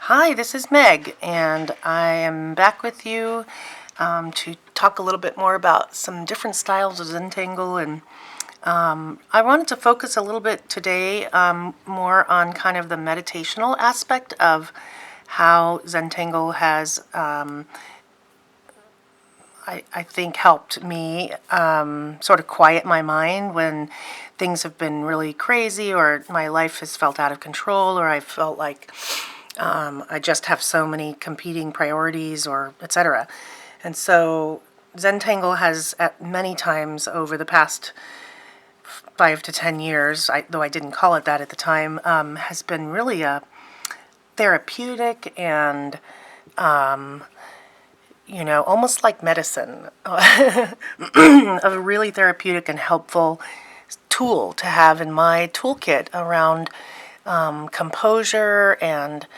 Hi, this is Meg, and I am back with you to talk a little bit more about some different styles of Zentangle. And I wanted to focus a little bit today more on kind of the meditational aspect of how Zentangle has, I think, helped me sort of quiet my mind when things have been really crazy or my life has felt out of control or I felt like I just have so many competing priorities or etc. And so Zentangle has at many times over the past 5 to 10 years, though I didn't call it that at the time, has been really a therapeutic and almost like medicine, a really therapeutic and helpful tool to have in my toolkit around composure and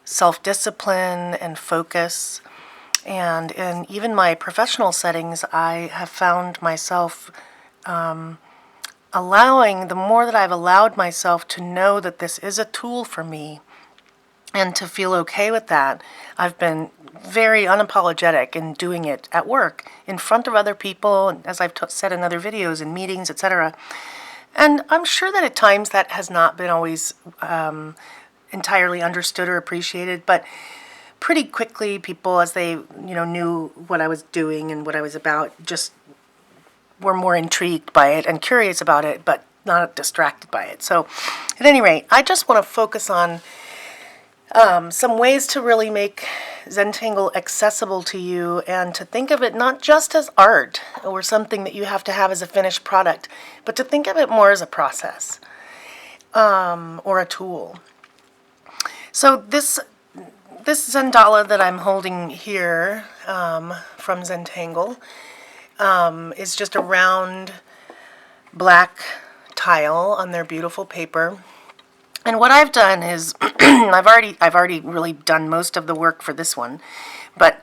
self-discipline and focus. And in even my professional settings, I have found myself the more that I've allowed myself to know that this is a tool for me and to feel okay with that, I've been very unapologetic in doing it at work, in front of other people, as I've said in other videos, in meetings, etc. And I'm sure that at times that has not been always entirely understood or appreciated, but pretty quickly people, as they knew what I was doing and what I was about, just were more intrigued by it and curious about it, but not distracted by it. So at any rate, I just want to focus on some ways to really make Zentangle accessible to you and to think of it not just as art or something that you have to have as a finished product, but to think of it more as a process or a tool. So this Zendala that I'm holding here from Zentangle is just a round black tile on their beautiful paper. And what I've done is I've already really done most of the work for this one, but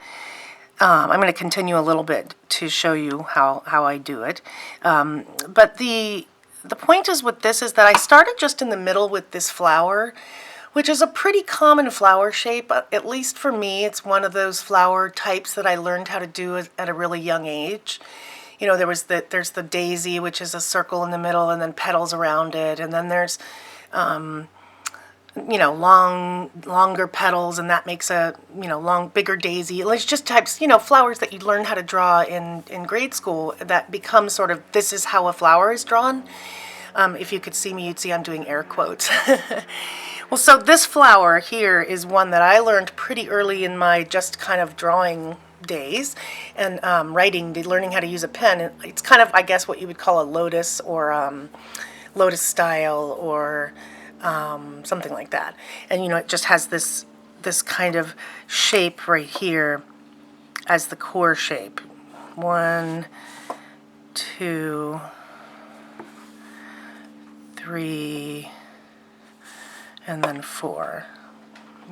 I'm going to continue a little bit to show you how I do it. But the point is with this is that I started just in the middle with this flower, which is a pretty common flower shape. At least for me, it's one of those flower types that I learned how to do at a really young age. You know, there's the daisy, which is a circle in the middle and then petals around it, and then there's longer petals, and that makes a bigger daisy. It's just types, flowers that you learn how to draw in grade school that become sort of, this is how a flower is drawn. If you could see me, you'd see I'm doing air quotes. Well, so this flower here is one that I learned pretty early in my just kind of drawing days and learning how to use a pen. It's kind of, I guess, what you would call a lotus or lotus style or something like that. And it just has this kind of shape right here as the core shape. 1, 2, 3, and then 4.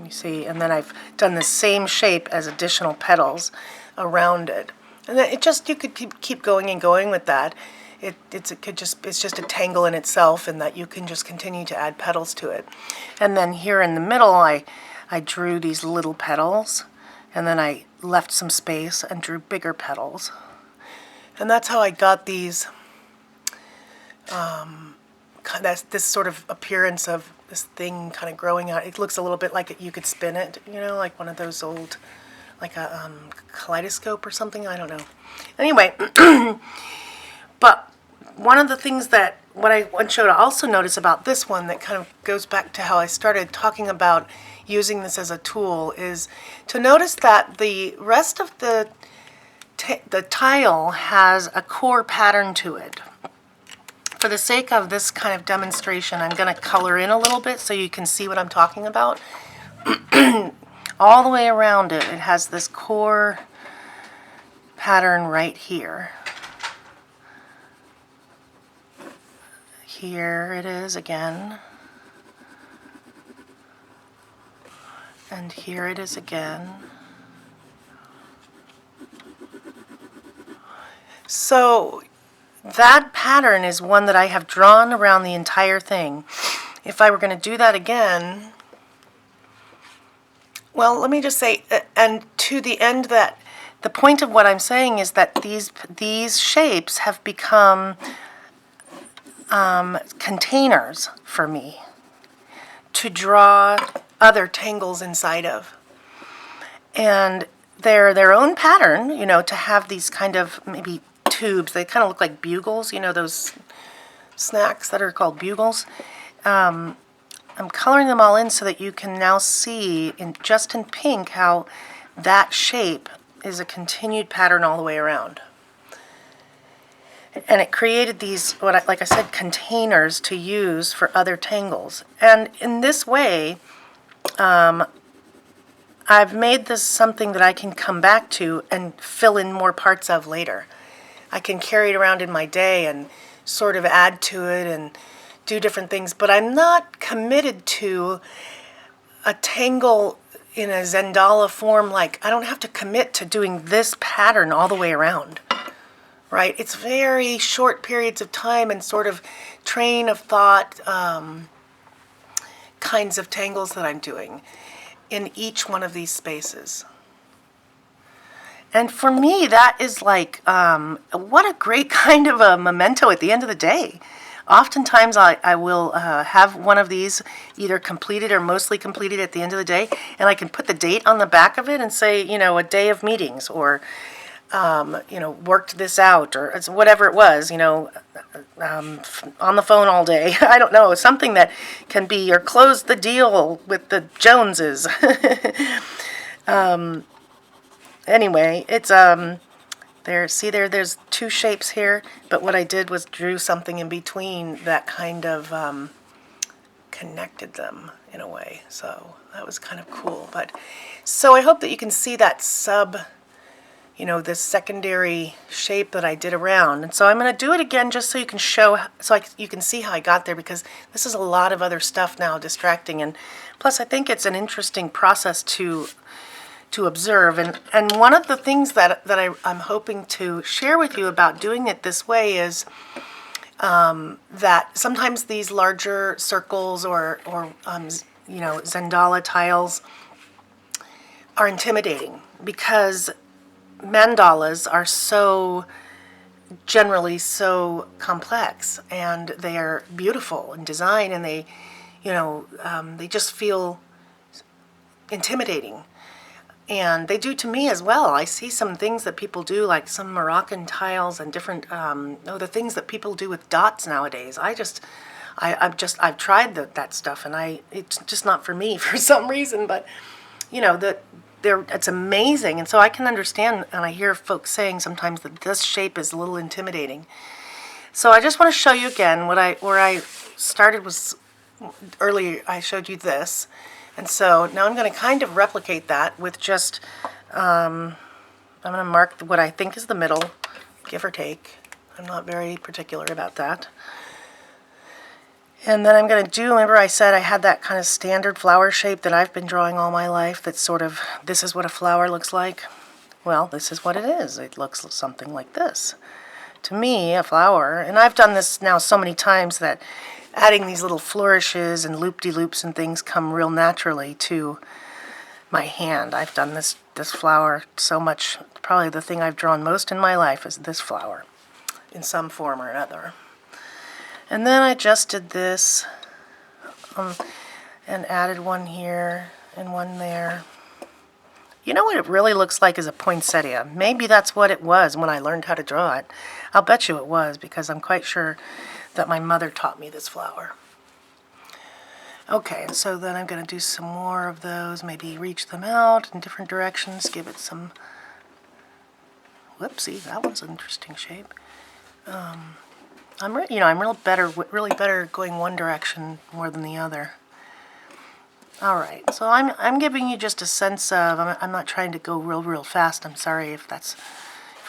You see, and then I've done the same shape as additional petals around it. And then you could keep going and going with that. It's just a tangle in itself, and that you can just continue to add petals to it. And then here in the middle, I drew these little petals, and then I left some space and drew bigger petals. And that's how I got these, this sort of appearance of this thing kind of growing out. It looks a little bit like you could spin it, like one of those old, like a kaleidoscope or something. I don't know. Anyway, but one of the things what I want you to also notice about this one that kind of goes back to how I started talking about using this as a tool is to notice that the rest of the tile has a core pattern to it. For the sake of this kind of demonstration, I'm going to color in a little bit so you can see what I'm talking about. All the way around it, it has this core pattern right here. Here it is again. And here it is again. So that pattern is one that I have drawn around the entire thing. If I were going to do that again, Well, let me just say, and to the end that the point of what I'm saying is that these shapes have become containers for me to draw other tangles inside of. And they're their own pattern, to have these kind of maybe tubes. They kind of look like bugles, those snacks that are called bugles. I'm coloring them all in so that you can now see just in pink how that shape is a continued pattern all the way around. And it created these, like I said, containers to use for other tangles. And in this way, I've made this something that I can come back to and fill in more parts of later. I can carry it around in my day and sort of add to it and do different things, but I'm not committed to a tangle in a Zendala form. Like, I don't have to commit to doing this pattern all the way around, right? It's very short periods of time and sort of train of thought kinds of tangles that I'm doing in each one of these spaces. And for me, that is like, what a great kind of a memento at the end of the day. Oftentimes I will have one of these either completed or mostly completed at the end of the day, and I can put the date on the back of it and say, a day of meetings, or, worked this out, or whatever it was, on the phone all day. I don't know, something that can be, or close the deal with the Joneses. Anyway, it's there's two shapes here, but what I did was drew something in between that kind of connected them in a way. So that was kind of cool. But so I hope that you can see that this secondary shape that I did around. And so I'm going to do it again just so you can you can see how I got there, because this is a lot of other stuff now distracting. And plus I think it's an interesting process to observe. And one of the things that I'm hoping to share with you about doing it this way is that sometimes these larger circles or Zendala tiles are intimidating, because mandalas are generally so complex, and they are beautiful in design, and they just feel intimidating. And they do to me as well. I see some things that people do, like some Moroccan tiles and different, the things that people do with dots nowadays. I've tried that stuff, and it's just not for me for some reason. But it's amazing, and so I can understand, and I hear folks saying sometimes that this shape is a little intimidating. So I just want to show you again where I started was earlier. I showed you this. And so now I'm going to kind of replicate that with just, I'm going to mark what I think is the middle, give or take. I'm not very particular about that. And then I'm going to remember I said I had that kind of standard flower shape that I've been drawing all my life, that's sort of, this is what a flower looks like. Well, this is what it is. It looks something like this. To me, a flower, and I've done this now so many times that adding these little flourishes and loop-de-loops and things come real naturally to my hand. I've done this flower so much. Probably the thing I've drawn most in my life is this flower in some form or another. And then I just did this and added one here and one there. You know what it really looks like is a poinsettia. Maybe that's what it was when I learned how to draw it. I'll bet you it was, because I'm quite sure that my mother taught me this flower. Okay, so then I'm going to do some more of those, maybe reach them out in different directions, give it some, whoopsie, that one's an interesting shape. I'm really better going one direction more than the other. All right, so I'm giving you just a sense of, I'm not trying to go real fast. I'm sorry if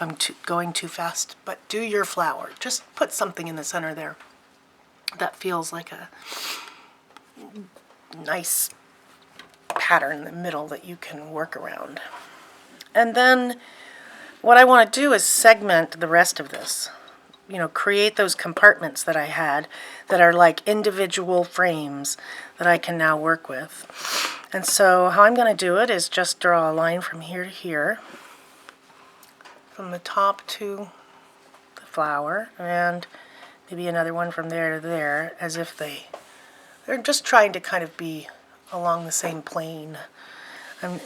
I'm going too fast, but do your flower. Just put something in the center there that feels like a nice pattern in the middle that you can work around. And then what I want to do is segment the rest of this. Create those compartments that I had that are like individual frames that I can now work with. And so how I'm going to do it is just draw a line from here to here, from the top to the flower, and maybe another one from there to there, as if they're just trying to kind of be along the same plane.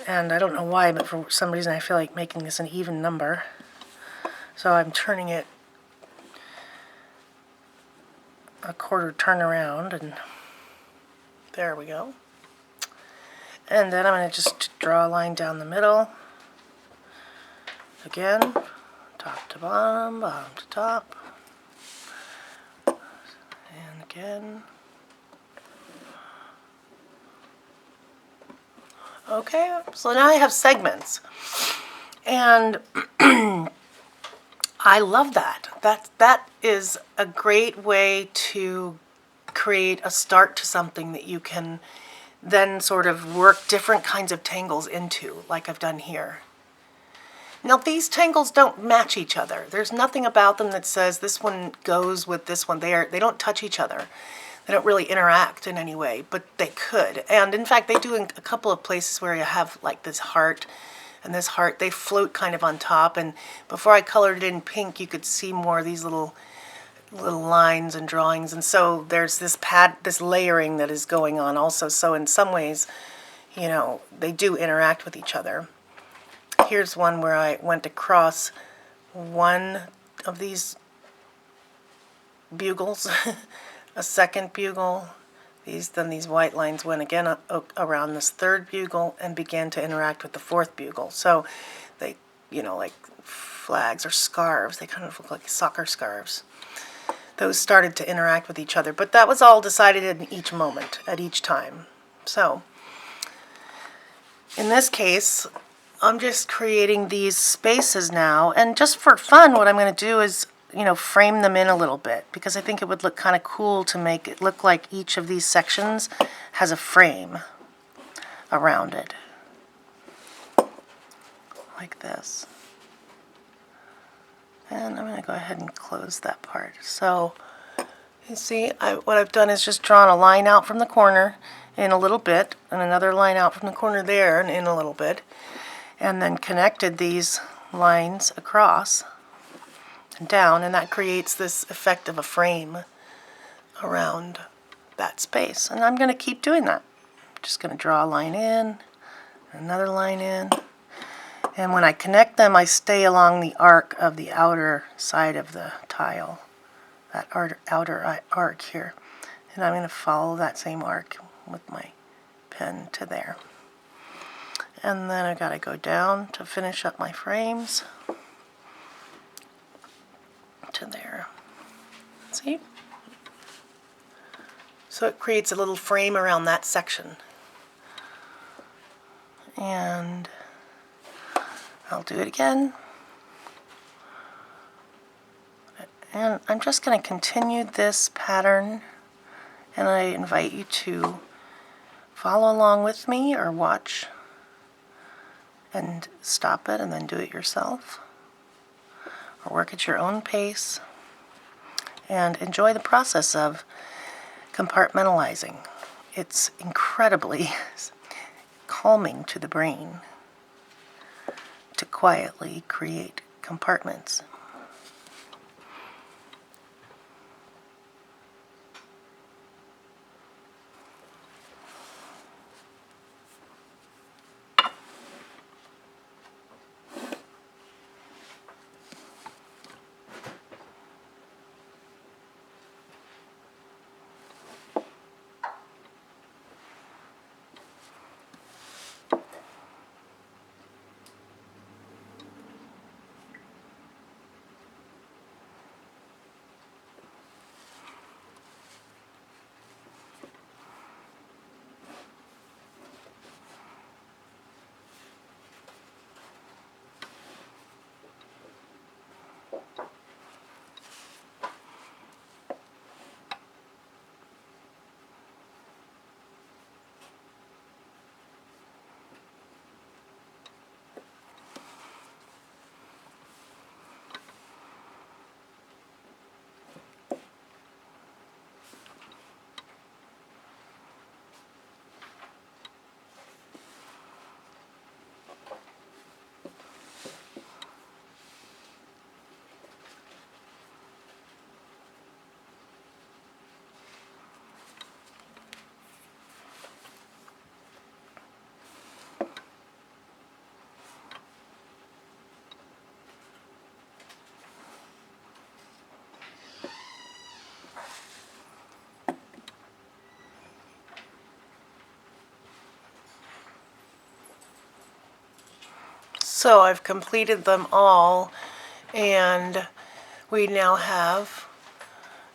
And I don't know why, but for some reason I feel like making this an even number. So I'm turning it a quarter turn around, and there we go. And then I'm going to just draw a line down the middle. Again, top to bottom, bottom to top. And again. Okay, so now I have segments. And I love that. That is a great way to create a start to something that you can then sort of work different kinds of tangles into, like I've done here. Now these tangles don't match each other. There's nothing about them that says this one goes with this one. They don't touch each other. They don't really interact in any way, but they could. And in fact, they do in a couple of places where you have like this heart and this heart. They float kind of on top. And before I colored it in pink, you could see more of these little lines and drawings. And so there's this layering that is going on also. So in some ways, you know, they do interact with each other. Here's one where I went across one of these bugles, a second bugle. Then these white lines went again around this third bugle and began to interact with the fourth bugle. So they, you know, like flags or scarves, they kind of look like soccer scarves. Those started to interact with each other, but that was all decided in each moment, at each time. So in this case, I'm just creating these spaces now, and just for fun, what I'm going to do is, you know, frame them in a little bit, because I think it would look kind of cool to make it look like each of these sections has a frame around it, like this. And I'm going to go ahead and close that part. So you see, what I've done is just drawn a line out from the corner in a little bit, and another line out from the corner there and in a little bit, and then connected these lines across and down, and that creates this effect of a frame around that space. And I'm going to keep doing that. I'm just going to draw a line in, another line in, and when I connect them, I stay along the arc of the outer side of the tile, that outer arc here. And I'm going to follow that same arc with my pen to there. And then I've got to go down to finish up my frames to there. See? So it creates a little frame around that section. And I'll do it again. And I'm just going to continue this pattern, and I invite you to follow along with me or watch and stop it and then do it yourself, or work at your own pace and enjoy the process of compartmentalizing. It's incredibly calming to the brain to quietly create compartments. So I've completed them all, and we now have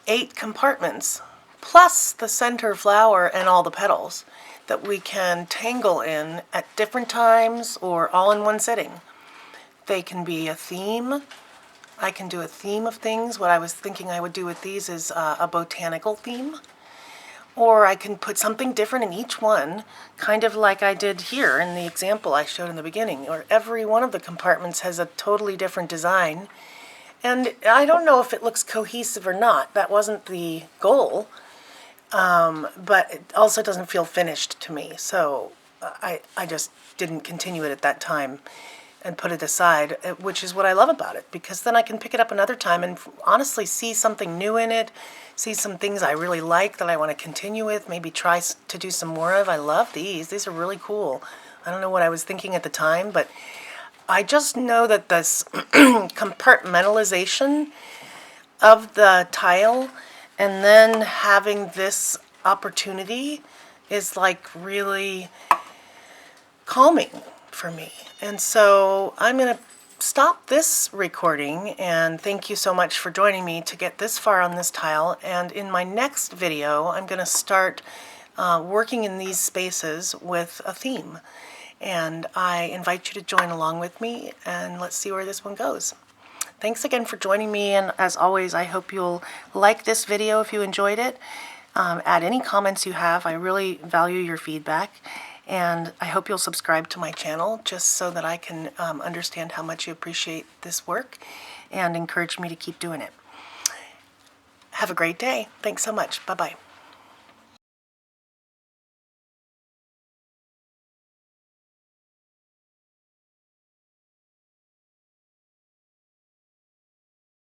8 compartments, plus the center flower and all the petals that we can tangle in at different times or all in one sitting. They can be a theme. I can do a theme of things. What I was thinking I would do with these is a botanical theme. Or I can put something different in each one, kind of like I did here in the example I showed in the beginning, or every one of the compartments has a totally different design. And I don't know if it looks cohesive or not. That wasn't the goal, but it also doesn't feel finished to me. So I just didn't continue it at that time and put it aside, which is what I love about it, because then I can pick it up another time and honestly see something new in it, see some things I really like that I want to continue with, maybe try to do some more of. I love these. These are really cool. I don't know what I was thinking at the time, but I just know that this compartmentalization of the tile and then having this opportunity is like really calming for me. And so I'm going to stop this recording, and thank you so much for joining me to get this far on this tile. And in my next video, I'm going to start working in these spaces with a theme. And I invite you to join along with me, and let's see where this one goes. Thanks again for joining me, and as always, I hope you'll like this video if you enjoyed it. Add any comments you have. I really value your feedback. And I hope you'll subscribe to my channel just so that I can understand how much you appreciate this work and encourage me to keep doing it. Have a great day. Thanks so much. Bye-bye.